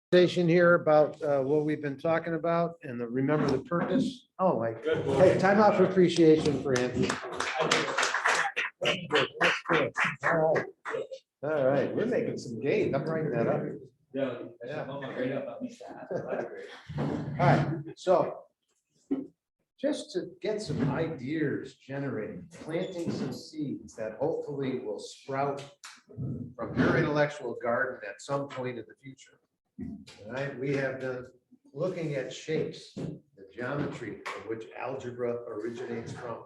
Conversation here about what we've been talking about and remember the purpose. Oh, my, hey, time out for appreciation for Anthony. All right, we're making some gains. I'm writing that up. Yeah. All right, so just to get some ideas generating, planting some seeds that hopefully will sprout from your intellectual garden at some point in the future. All right, we have been looking at shapes, the geometry of which algebra originates from.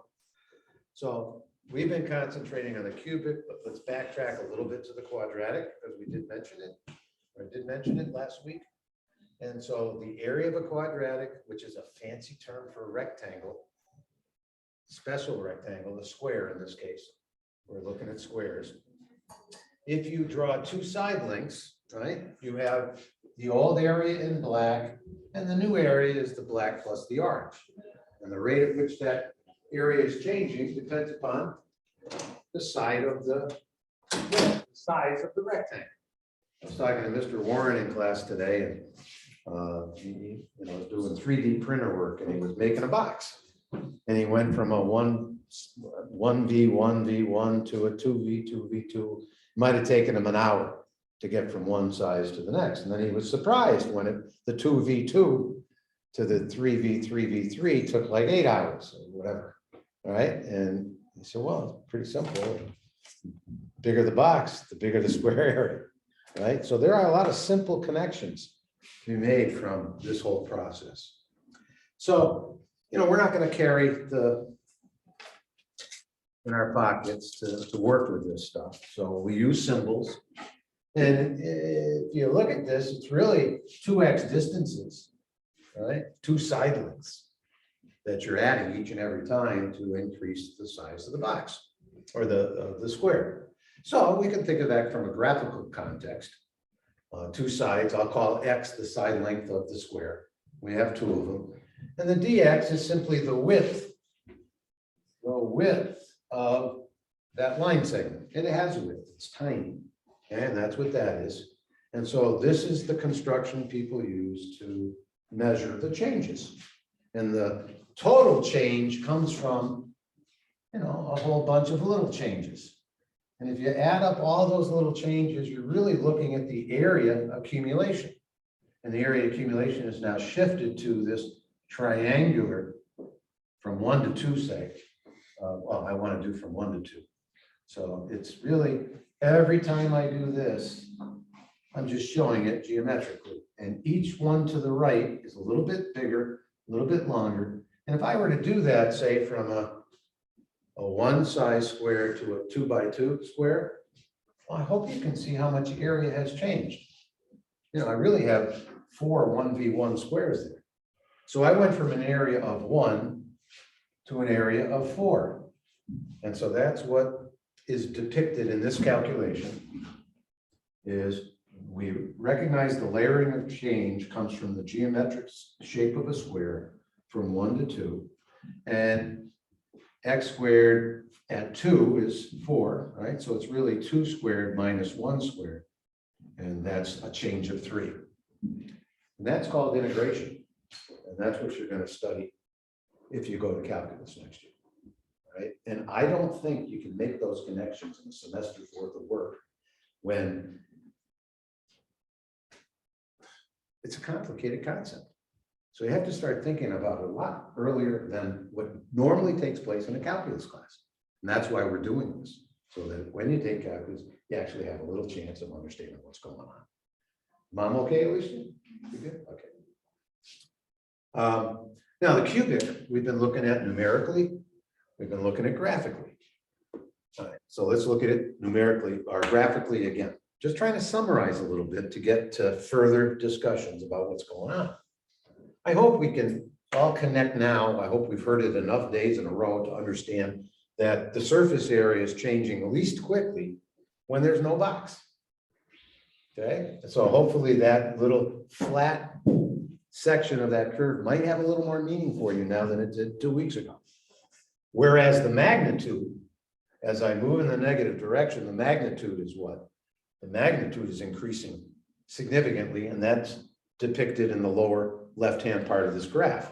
So we've been concentrating on the cubic, but let's backtrack a little bit to the quadratic because we did mention it, or did mention it last week. And so the area of a quadratic, which is a fancy term for a rectangle, special rectangle, a square in this case, we're looking at squares. If you draw two side lengths, right, you have the old area in black and the new area is the black plus the orange. And the rate at which that area is changing depends upon the side of the size of the rectangle. I was talking to Mr. Warren in class today, and he was doing 3D printer work, and he was making a box. And he went from a 1v1v1 to a 2v2v2. Might have taken him an hour to get from one size to the next. And then he was surprised when the 2v2 to the 3v3v3 took like 8 hours or whatever. All right. And he said, well, it's pretty simple. Bigger the box, the bigger the square area. Right. So there are a lot of simple connections to be made from this whole process. So, we're not going to carry in our pockets to work with this stuff. So we use symbols. And if you look at this, it's really 2x distances, right? Two side lengths that you're adding each and every time to increase the size of the box or the square. So we can think of that from a graphical context. Two sides, I'll call x the side length of the square. We have two of them. And the dx is simply the width of that line segment. It has a width, it's tiny. And that's what that is. And so this is the construction people use to measure the changes. And the total change comes from, a whole bunch of little changes. And if you add up all those little changes, you're really looking at the area accumulation. And the area accumulation is now shifted to this triangular from 1 to 2, say. Well, I want to do from 1 to 2. So it's really, every time I do this, I'm just showing it geometrically. And each one to the right is a little bit bigger, a little bit longer. And if I were to do that, say from a 1 size square to a 2 by 2 square, well, I hope you can see how much area has changed. I really have 4 1v1 squares there. So I went from an area of 1 to an area of 4. And so that's what is depicted in this calculation is we recognize the layering of change comes from the geometric shape of a square from 1 to 2. And x squared at 2 is 4, right? So it's really 2 squared minus 1 squared. And that's a change of 3. And that's called integration. And that's what you're going to study if you go to calculus next year. Right? And I don't think you can make those connections in a semester's worth of work when it's a complicated concept. So you have to start thinking about it a lot earlier than what normally takes place in a calculus class. And that's why we're doing this. So that when you take calculus, you actually have a little chance of understanding what's going on. Mom, okay, Alicia? You good? Okay. Now the cubic, we've been looking at numerically. We've been looking at graphically. All right, so let's look at it numerically or graphically again. Just trying to summarize a little bit to get to further discussions about what's going on. I hope we can all connect now. I hope we've heard it enough days in a row to understand that the surface area is changing least quickly when there's no box. Okay, so hopefully that little flat section of that curve might have a little more meaning for you now than it did 2 weeks ago. Whereas the magnitude, as I move in the negative direction, the magnitude is what? The magnitude is increasing significantly, and that's depicted in the lower left-hand part of this graph,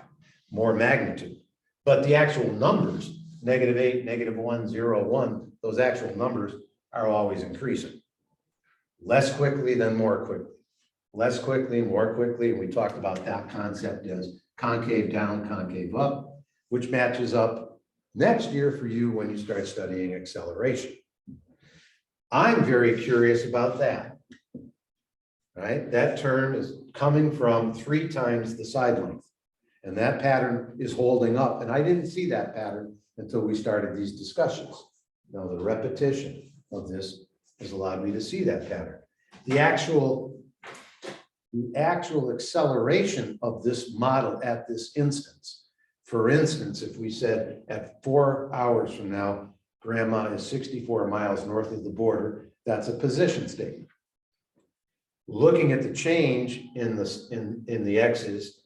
more magnitude. But the actual numbers, -8, -1, 0, 1, those actual numbers are always increasing. Less quickly than more quickly. Less quickly, more quickly. And we talked about that concept as concave down, concave up, which matches up next year for you when you start studying acceleration. I'm very curious about that. Right? That term is coming from 3 times the side length. And that pattern is holding up. And I didn't see that pattern until we started these discussions. Now, the repetition of this has allowed me to see that pattern. The actual acceleration of this model at this instance. For instance, if we said at 4 hours from now, grandma is 64 miles north of the border, that's a position statement. Looking at the change in the x's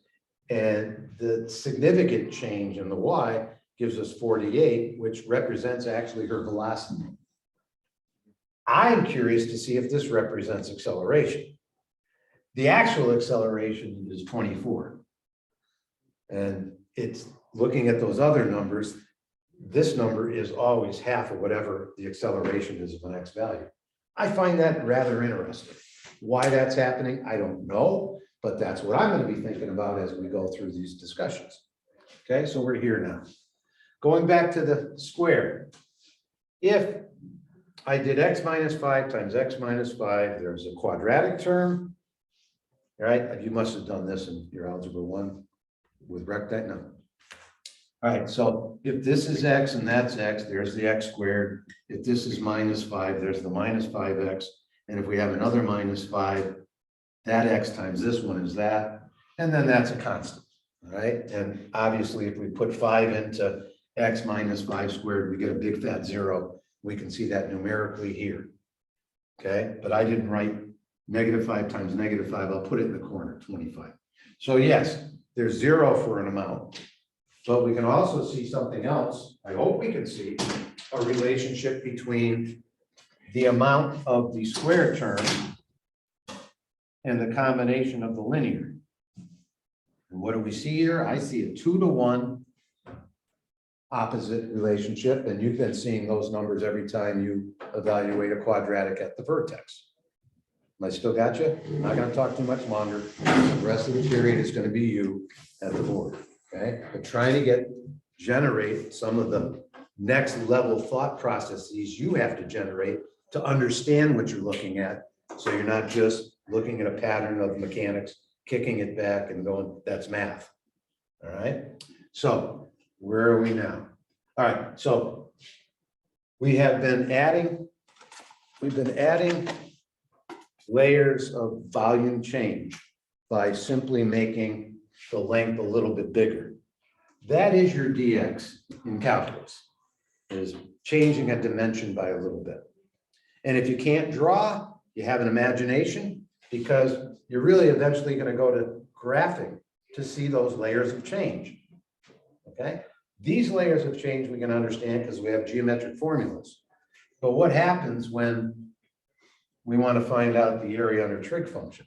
and the significant change in the y gives us 48, which represents actually her velocity. I'm curious to see if this represents acceleration. The actual acceleration is 24. And it's looking at those other numbers, this number is always half of whatever the acceleration is of an x value. I find that rather interesting. Why that's happening, I don't know, but that's what I'm going to be thinking about as we go through these discussions. Okay, so we're here now. Going back to the square. If I did x minus 5 times x minus 5, there's a quadratic term. Right? You must have done this in your algebra 1 with rectangle. No. All right, so if this is x and that's x, there's the x squared. If this is minus 5, there's the minus 5x. And if we have another minus 5, that x times this one is that. And then that's a constant. All right. And obviously, if we put 5 into x minus 5 squared, we get a big fat 0. We can see that numerically here. Okay, but I didn't write -5 times -5. I'll put it in the corner, 25. So yes, there's 0 for an amount. But we can also see something else. I hope we can see a relationship between the amount of the square term and the combination of the linear. And what do we see here? I see a 2-to-1 opposite relationship, and you've been seeing those numbers every time you evaluate a quadratic at the vertex. I still got you? I'm not going to talk too much longer. The rest of the period is going to be you at the board. Okay, but trying to generate some of the next level thought processes you have to generate to understand what you're looking at. So you're not just looking at a pattern of mechanics, kicking it back and going, that's math. All right. So where are we now? All right. So we've been adding layers of volume change by simply making the length a little bit bigger. That is your dx in calculus, is changing a dimension by a little bit. And if you can't draw, you have an imagination, because you're really eventually going to go to graphing to see those layers of change. Okay, these layers of change we can understand because we have geometric formulas. But what happens when we want to find out the area under trig function?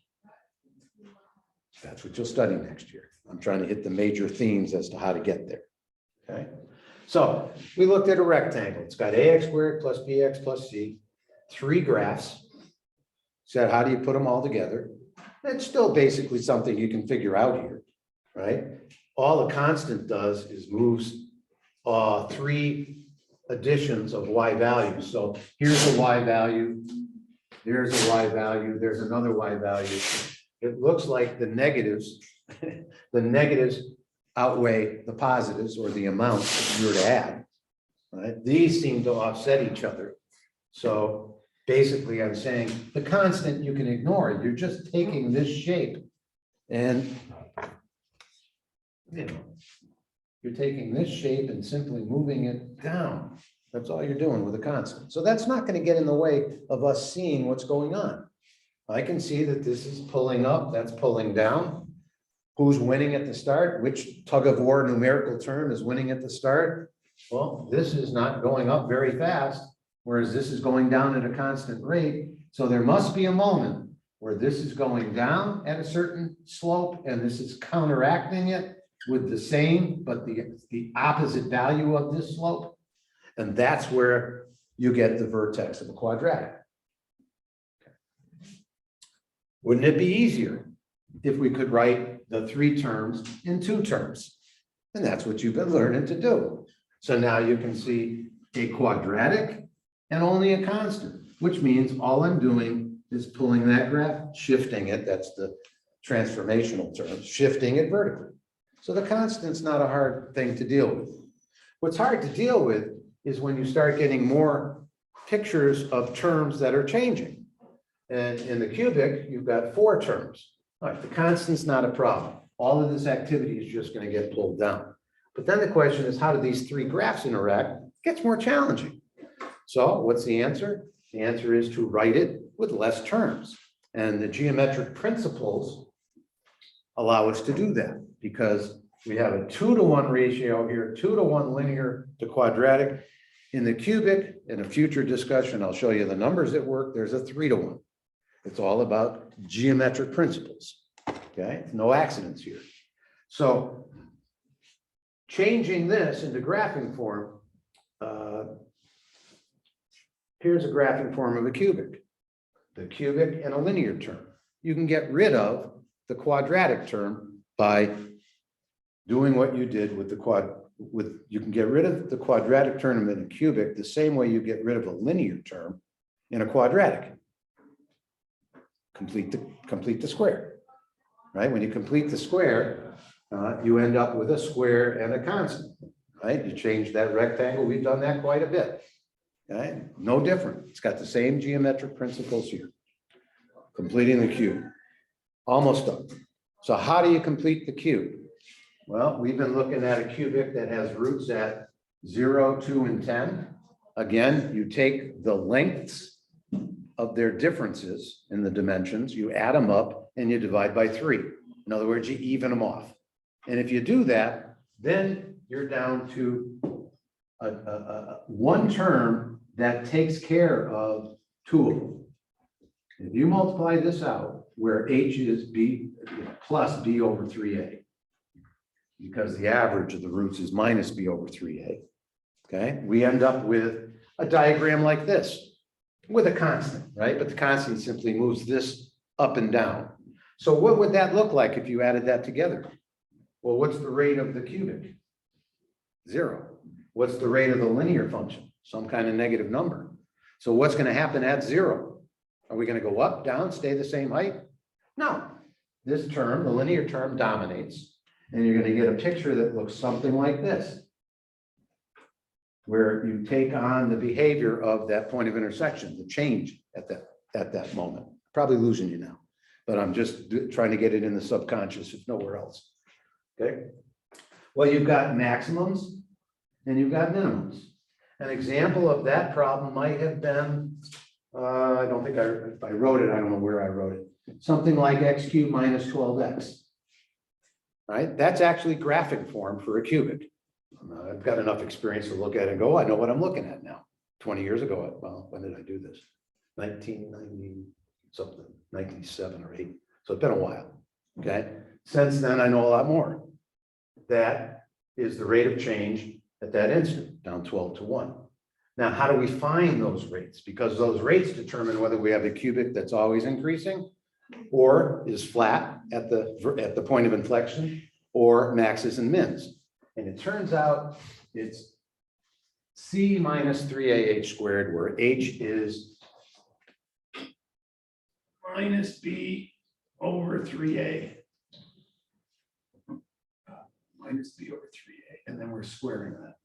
That's what you'll study next year. I'm trying to hit the major themes as to how to get there. Okay, so we looked at a rectangle. It's got ax squared plus bx plus c, 3 graphs. Said, how do you put them all together? It's still basically something you can figure out here, right? All the constant does is moves 3 additions of y values. So here's a y value, there's a y value, there's another y value. It looks like the negatives outweigh the positives, or the amount that you were to add. Right? These seem to offset each other. So basically, I'm saying the constant you can ignore. You're just taking this shape and you're taking this shape and simply moving it down. That's all you're doing with a constant. So that's not going to get in the way of us seeing what's going on. I can see that this is pulling up, that's pulling down. Who's winning at the start? Which tug of war numerical term is winning at the start? Well, this is not going up very fast, whereas this is going down at a constant rate. So there must be a moment where this is going down at a certain slope and this is counteracting it with the same, but the opposite value of this slope. And that's where you get the vertex of a quadratic. Wouldn't it be easier if we could write the three terms in two terms? And that's what you've been learning to do. So now you can see a quadratic and only a constant, which means all I'm doing is pulling that graph, shifting it, that's the transformational term, shifting it vertically. So the constant's not a hard thing to deal with. What's hard to deal with is when you start getting more pictures of terms that are changing. And in the cubic, you've got four terms. All right, the constant's not a problem. All of this activity is just going to get pulled down. But then the question is, how do these three graphs interact? It gets more challenging. So what's the answer? The answer is to write it with less terms. And the geometric principles allow us to do that because we have a 2-to-1 ratio here, 2-to-1 linear to quadratic. In the cubic, in a future discussion, I'll show you the numbers at work. There's a 3-to-1. It's all about geometric principles. Okay, no accidents here. So changing this into graphing form, here's a graphing form of a cubic. The cubic and a linear term. You can get rid of the quadratic term by doing what you did with the you can get rid of the quadratic term in a cubic the same way you get rid of a linear term in a quadratic. Complete the square, right? When you complete the square, you end up with a square and a constant, right? You change that rectangle. We've done that quite a bit. Okay, no different. It's got the same geometric principles here. Completing the cube, almost done. So how do you complete the cube? Well, we've been looking at a cubic that has roots at 0, 2, and 10. Again, you take the lengths of their differences in the dimensions, you add them up, and you divide by 3. In other words, you even them off. And if you do that, then you're down to one term that takes care of two of them. If you multiply this out, where h is b plus b over 3a, because the average of the roots is minus b over 3a, okay, we end up with a diagram like this with a constant, right? But the constant simply moves this up and down. So what would that look like if you added that together? Well, what's the rate of the cubic? 0. What's the rate of the linear function? Some kind of negative number. So what's going to happen at 0? Are we going to go up, down, stay the same height? No. This term, the linear term, dominates, and you're going to get a picture that looks something like this, where you take on the behavior of that point of intersection, the change at that moment. Probably losing you now, but I'm just trying to get it in the subconscious, if nowhere else. Okay. Well, you've got maximums and you've got minimums. An example of that problem might have been, I don't think if I wrote it, I don't know where I wrote it. Something like x cubed minus 12x. Right? That's actually graphic form for a cubic. I've got enough experience to look at it and go, I know what I'm looking at now. 20 years ago, well, when did I do this? 1990 something, 97 or 8. So it's been a while. Okay. Since then, I know a lot more. That is the rate of change at that instant, down 12-1. Now, how do we find those rates? Because those rates determine whether we have a cubic that's always increasing or is flat at the point of inflection or maxes and mins. And it turns out it's c minus 3ah squared, where h is minus b over 3a. Minus b over 3a, and then we're squaring that.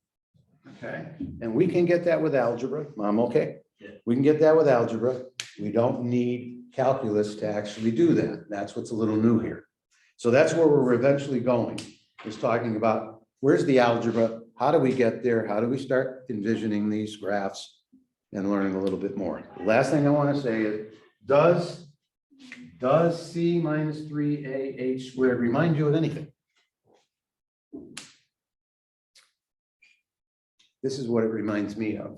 Okay, and we can get that with algebra. I'm okay. Yeah. We can get that with algebra. We don't need calculus to actually do that. That's what's a little new here. So that's where we're eventually going, is talking about where's the algebra, how do we get there, how do we start envisioning these graphs and learning a little bit more. The last thing I want to say is, does c minus 3ah squared remind you of anything? This is what it reminds me of.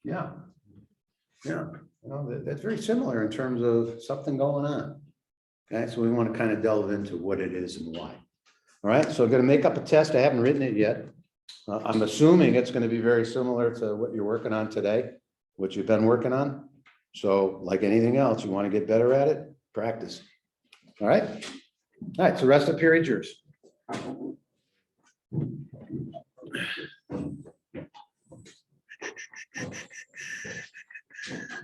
Yeah. Yeah, that's very similar in terms of something going on. Okay, so we want to kind of delve into what it is and why. All right, so I'm going to make up a test. I haven't written it yet. I'm assuming it's going to be very similar to what you're working on today, what you've been working on. So like anything else, you want to get better at it, practice. All right. So rest of the period's yours.